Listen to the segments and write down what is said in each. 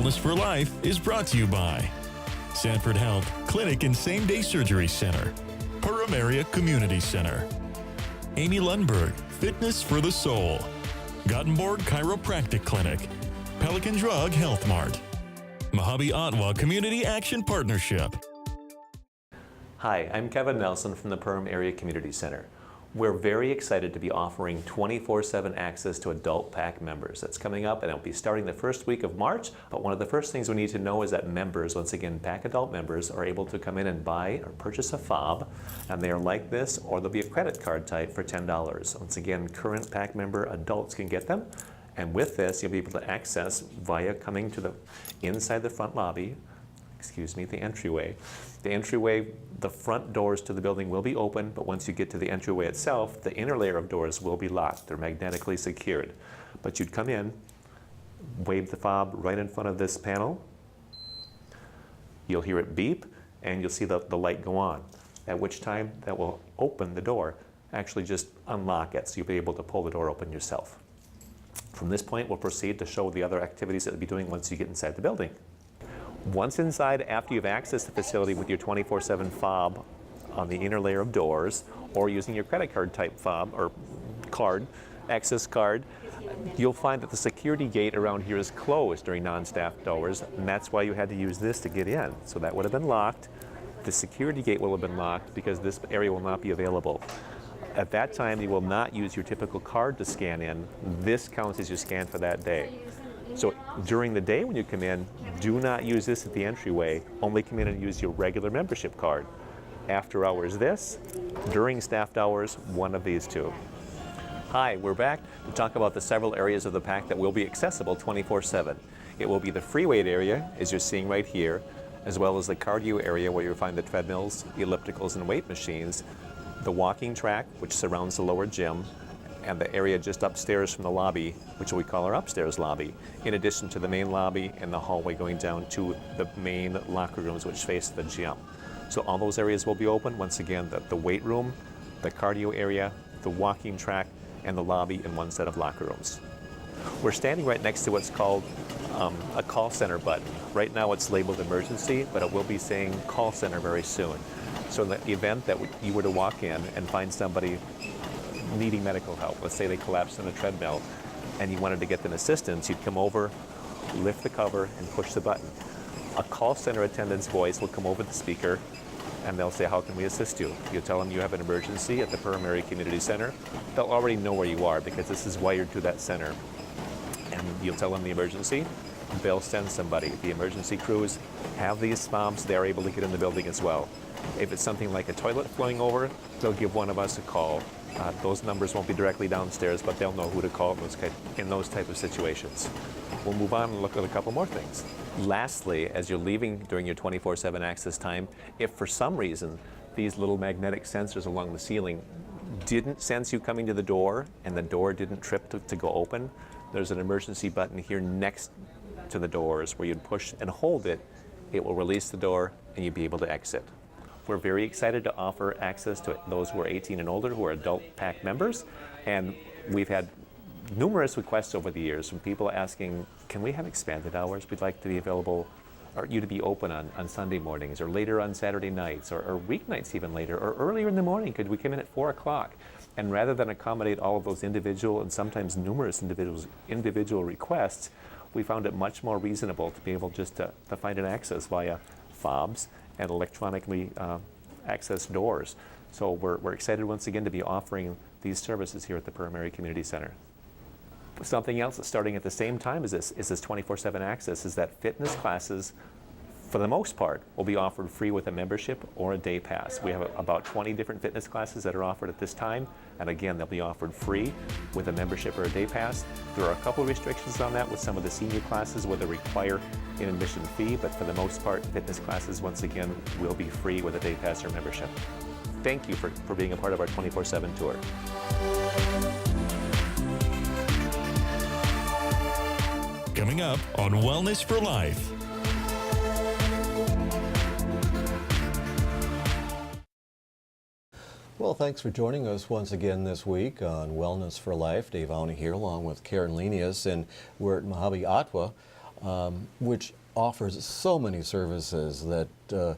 Wellness for Life is brought to you by Sanford Health Clinic and Same Day Surgery Center, Perham Area Community Center, Amy Lundberg, Fitness for the Soul, Gothenburg Chiropractic Clinic, Pelican Drug Health Mart, MAHUBE Ottawa Community Action Partnership. Hi, I'm Kevin Nelson from the Perham Area Community Center. We're very excited to be offering 24/7 access to adult PACC members. That's coming up, and it'll be starting the first week of March. But one of the first things we need to know is that members, once again, PACC adult members, are able to come in and buy or purchase a fob, and they are like this, or there'll be a credit card type for $10. Once again, current PACC member adults can get them, and with this, you'll be able to access via coming to the inside the front lobby, the entryway. The entryway, the front doors to the building will be open, but once you get to the entryway itself, the inner layer of doors will be locked. They're magnetically secured. But you'd come in, wave the fob right in front of this panel. You'll hear it beep, and you'll see the light go on, at which time that will open the door. Actually just unlock it, so you'll be able to pull the door open yourself. From this point, we'll proceed to show the other activities that you'll be doing once you get inside the building. Once inside, after you've accessed the facility with your 24/7 fob on the inner layer of doors, or using your credit card type fob or card, access card, you'll find that the security gate around here is closed during non-staffed hours, and that's why you had to use this to get in. So that would have been locked. The security gate will have been locked because this area will not be available. At that time, you will not use your typical card to scan in. This counts as your scan for that day. So during the day when you come in, do not use this at the entryway. Only come in and use your regular membership card. After hours this, during staffed hours, one of these two. Hi, we're back to talk about the several areas of the PACC that will be accessible 24/7. It will be the free weight area, as you're seeing right here, as well as the cardio area where you'll find the treadmills, ellipticals, and weight machines, the walking track, which surrounds the lower gym, and the area just upstairs from the lobby, which we call our upstairs lobby, in addition to the main lobby and the hallway going down to the main locker rooms which face the gym. So all those areas will be open. Once again, the weight room, the cardio area, the walking track, and the lobby in one set of locker rooms. We're standing right next to what's called a call center button. Right now it's labeled emergency, but it will be saying call center very soon. So in the event that you were to walk in and find somebody needing medical help, let's say they collapsed on a treadmill and you wanted to get them assistance, you'd come over, lift the cover, and push the button. A call center attendant's voice will come over the speaker and they'll say, how can we assist you? You'll tell them you have an emergency at the Perham Area Community Center. They'll already know where you are because this is wired to that center. And you'll tell them the emergency, they'll send somebody. The emergency crews have these fobs, they're able to get in the building as well. If it's something like a toilet flowing over, they'll give one of us a call. Those numbers won't be directly downstairs, but they'll know who to call in those type of situations. We'll move on and look at a couple more things. Lastly, as you're leaving during your 24/7 access time, if for some reason these little magnetic sensors along the ceiling didn't sense you coming to the door and the door didn't trip to go open, there's an emergency button here next to the doors where you'd push and hold it. It will release the door and you'll be able to exit. We're very excited to offer access to those who are 18 and older, who are adult PACC members, and we've had numerous requests over the years from people asking, can we have expanded hours? We'd like to be available, or you to be open on Sunday mornings, or later on Saturday nights, or weeknights even later, or earlier in the morning. Could we come in at 4 o'clock? And rather than accommodate all of those individual and sometimes numerous individual requests, we found it much more reasonable to be able just to find an access via fobs and electronically accessed doors. So we're excited once again to be offering these services here at the Perham Area Community Center. Something else that's starting at the same time as this 24/7 access is that fitness classes, for the most part, will be offered free with a membership or a day pass. We have about 20 different fitness classes that are offered at this time, and again, they'll be offered free with a membership or a day pass. There are a couple of restrictions on that with some of the senior classes where they require an admission fee, but for the most part, fitness classes, once again, will be free with a day pass or membership. Thank you for being a part of our 24/7 tour. Coming up on Wellness for Life. Well, thanks for joining us once again this week on Wellness for Life. Dave Awney here along with Karen Lenius, and we're at MAHUBE Ottawa. which offers so many services that a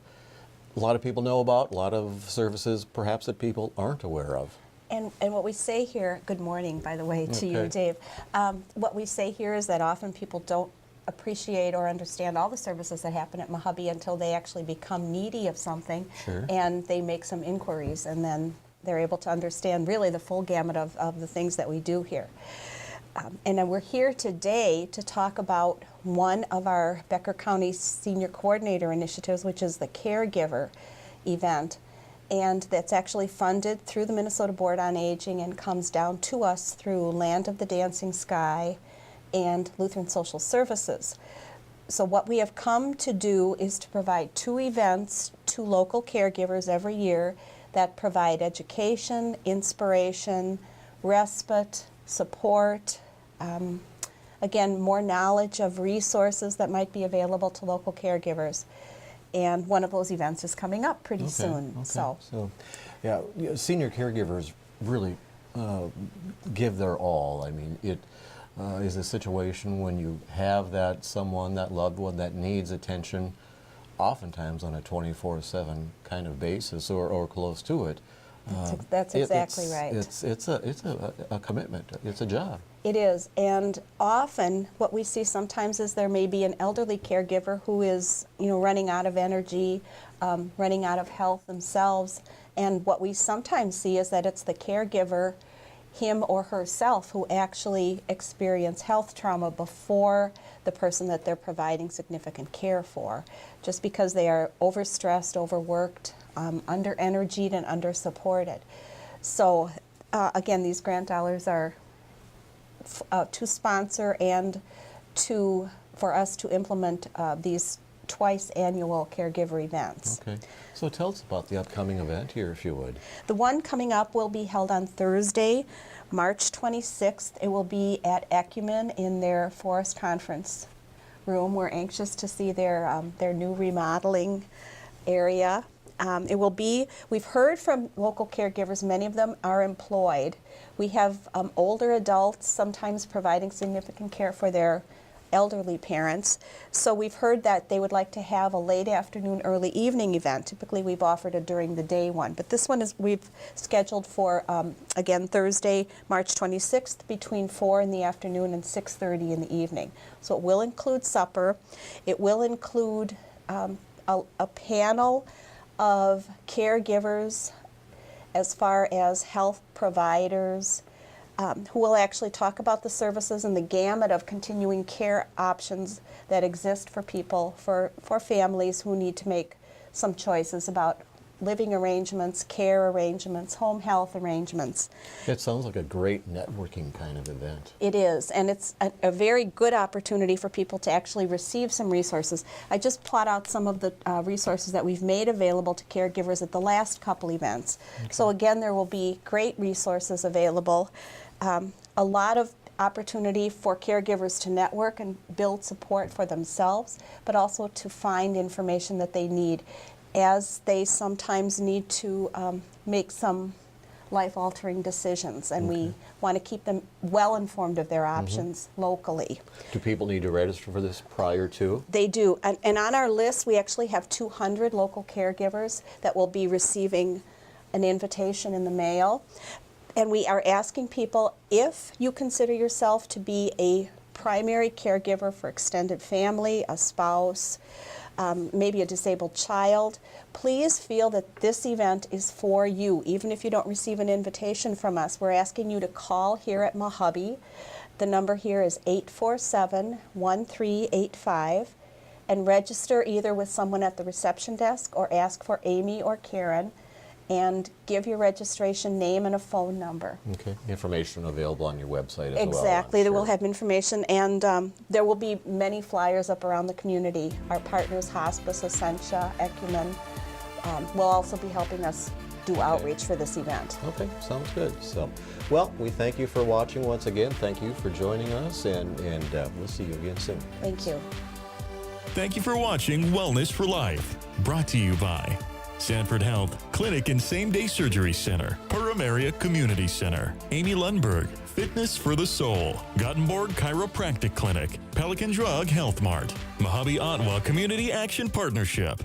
lot of people know about, a lot of services perhaps that people aren't aware of. And what we say here, good morning, by the way, to you, Okay. Dave. What we say here is that often people don't appreciate or understand all the services that happen at MAHUBE until they actually become needy of something. Sure. And they make some inquiries, and then they're able to understand really the full gamut of the things that we do here. And then we're here today to talk about one of our Becker County Senior Coordinator initiatives, which is the Caregiver event. And that's actually funded through the Minnesota Board on Aging and comes down to us through Land of the Dancing Sky and Lutheran Social Services. So what we have come to do is to provide 2 events to local caregivers every year that provide education, inspiration, respite, support, again, more knowledge of resources that might be available to local caregivers. And one of those events is coming up pretty soon. So, yeah, senior caregivers really give their all. I mean, it is a situation when you have that someone, that loved one that needs attention, oftentimes on a 24/7 kind of basis or close to it. That's exactly right. It's a commitment. It's a job. It is, and often what we see sometimes is there may be an elderly caregiver who is, running out of energy, running out of health themselves, and what we sometimes see is that it's the caregiver, him or herself, who actually experience health trauma before the person that they're providing significant care for, just because they are overstressed, overworked, under-energied, and under-supported. So, again, these grant dollars are to sponsor and for us to implement these twice annual caregiver events. Okay. So tell us about the upcoming event here, if you would. The one coming up will be held on Thursday, March 26th. It will be at Ecumen in their Forest Conference room. We're anxious to see their new remodeling area. We've heard from local caregivers, many of them are employed. We have older adults sometimes providing significant care for their elderly parents. So we've heard that they would like to have a late afternoon, early evening event. Typically we've offered a during the day one, but this one we've scheduled for, again, Thursday, March 26th between 4 in the afternoon and 6:30 in the evening. So it will include supper. It will include a panel of caregivers as far as health providers who will actually talk about the services and the gamut of continuing care options that exist for people, for families who need to make some choices about living arrangements, care arrangements, home health arrangements. It sounds like a great networking kind of event. It is, and it's a very good opportunity for people to actually receive some resources. I just plot out some of the resources that we've made available to caregivers at the last couple events. Okay. So again, there will be great resources available. A lot of opportunity for caregivers to network and build support for themselves, but also to find information that they need as they sometimes need to make some life-altering decisions, and we want to keep them well informed of their options locally. Do people need to register for this prior to? They do, and on our list we actually have 200 local caregivers that will be receiving an invitation in the mail, and we are asking people, if you consider yourself to be a primary caregiver for extended family, a spouse, maybe a disabled child, please feel that this event is for you. Even if you don't receive an invitation from us, we're asking you to call here at MAHUBE. The number here is 847-1385 and register either with someone at the reception desk or ask for Amy or Karen and give your registration name and a phone number. Okay. Information available on your website as well. Exactly. We'll have information, and there will be many flyers up around the community. Our partners, Hospice, Essentia, Ecumen, will also be helping us do outreach for this event. Okay, sounds good. So, well, we thank you for watching once again. Thank you for joining us, and we'll see you again soon. Thank you. Thank you for watching Wellness for Life, brought to you by Sanford Health, Clinic and Same Day Surgery Center, Perham Area Community Center, Amy Lundberg, Fitness for the Soul, Gothenburg Chiropractic Clinic, Pelican Drug Health Mart, MAHUBE Ottawa Community Action Partnership.